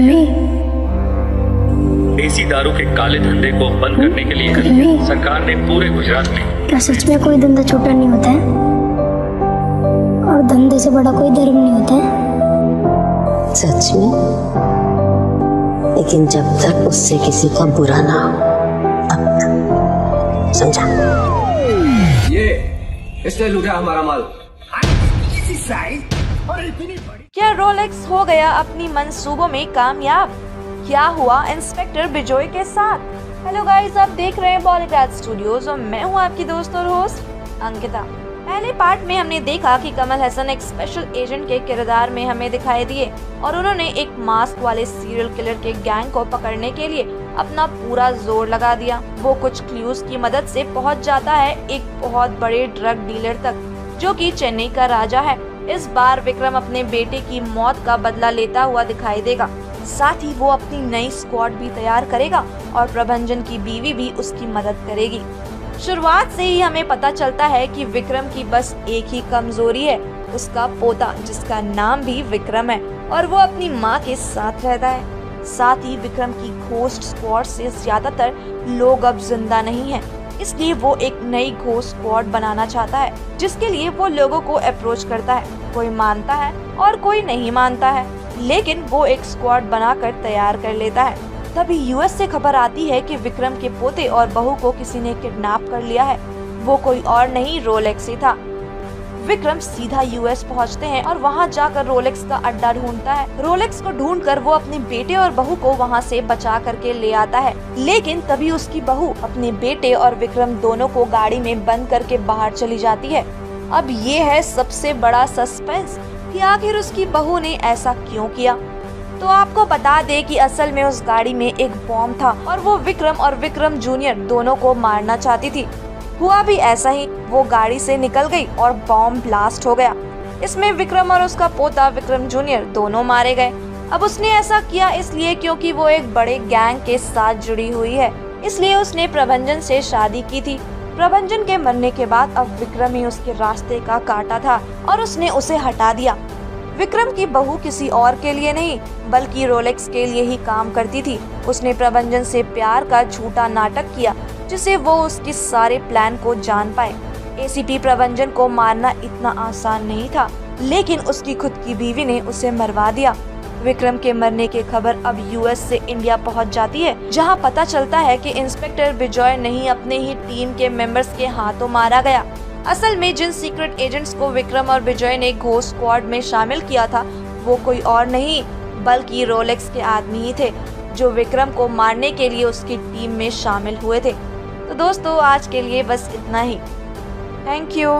Mummy, देसी दारू के काले धंधे को बंद करने के लिए सरकार ने पूरे गुजरात में। क्या सच में कोई धंधा छोटा नहीं होता है और धंधे से बड़ा कोई धर्म नहीं होता है? सच में, लेकिन जब तक उससे किसी का बुरा ना हो तब तक, समझा? ये इसने लूटा हमारा माल। क्या रोलेक्स हो गया अपनी मंसूबों में कामयाब? क्या हुआ इंस्पेक्टर बिजॉय के साथ? हेलो गाइस, आप देख रहे हैं बॉलीवुड स्टूडियोज और मैं हूं आपकी दोस्त और होस्ट अंकिता। पहले पार्ट में हमने देखा कि कमल हसन एक स्पेशल एजेंट के किरदार में हमें दिखाई दिए और उन्होंने एक मास्क वाले सीरियल किलर के गैंग को पकड़ने के लिए अपना पूरा जोर लगा दिया। वो कुछ क्लूज की मदद से पहुंच जाता है एक बहुत बड़े ड्रग डीलर तक, जो कि चेन्नई का राजा है। इस बार विक्रम अपने बेटे की मौत का बदला लेता हुआ दिखाई देगा। साथ ही वो अपनी नई स्क्वाड भी तैयार करेगा और प्रभंजन की बीवी भी उसकी मदद करेगी। शुरुआत से ही हमें पता चलता है कि विक्रम की बस एक ही कमजोरी है, उसका पोता जिसका नाम भी विक्रम है और वो अपनी माँ के साथ रहता है। साथ ही विक्रम की घोस्ट स्क्वाड से ज्यादातर लोग अब जिंदा नहीं हैं, इसलिए वो एक नई घोस्ट स्क्वाड बनाना चाहता है, जिसके लिए वो लोगों को अप्रोच करता है। कोई मानता है और कोई नहीं मानता है, लेकिन वो एक स्क्वाड बनाकर तैयार कर लेता है। तभी यूएस से खबर आती है कि विक्रम के पोते और बहू को किसी ने किडनैप कर लिया है। वो कोई और नहीं, रोलेक्स ही था। विक्रम सीधा यूएस पहुंचते हैं और वहां जाकर रोलेक्स का अड्डा ढूंढता है। रोलेक्स को ढूंढकर वो अपने बेटे और बहू को वहां से बचा करके ले आता है, लेकिन तभी उसकी बहू अपने बेटे और विक्रम दोनों को गाड़ी में बंद करके बाहर चली जाती है। अब ये है सबसे बड़ा सस्पेंस कि आखिर उसकी बहू ने ऐसा क्यों किया। तो आपको बता दे कि असल में उस गाड़ी में एक बॉम्ब था और वो विक्रम और विक्रम जूनियर दोनों को मारना चाहती थी। हुआ भी ऐसा ही, वो गाड़ी से निकल गई और बॉम्ब ब्लास्ट हो गया। इसमें विक्रम और उसका पोता विक्रम जूनियर दोनों मारे गए। अब उसने ऐसा किया इसलिए क्योंकि वो एक बड़े गैंग के साथ जुड़ी हुई है, इसलिए उसने प्रभंजन से शादी की थी। प्रभंजन के मरने के बाद अब विक्रम ही उसके रास्ते का कांटा था और उसने उसे हटा दिया। विक्रम की बहू किसी और के लिए नहीं बल्कि रोलेक्स के लिए ही काम करती थी। उसने प्रभंजन से प्यार का झूठा नाटक किया जिससे वो उसके सारे प्लान को जान पाए। एसीपी प्रभंजन को मारना इतना आसान नहीं था, लेकिन उसकी खुद की बीवी ने उसे मरवा दिया। विक्रम के मरने की खबर अब यूएस से इंडिया पहुंच जाती है, जहां पता चलता है कि इंस्पेक्टर बिजॉय नहीं अपने ही टीम के मेंबर्स के हाथों मारा गया। असल में जिन सीक्रेट एजेंट्स को विक्रम और विजय ने घोस्ट स्क्वाड में शामिल किया था वो कोई और नहीं बल्कि रोलेक्स के आदमी ही थे, जो विक्रम को मारने के लिए उसकी टीम में शामिल हुए थे। तो दोस्तों, आज के लिए बस इतना ही। Thank you.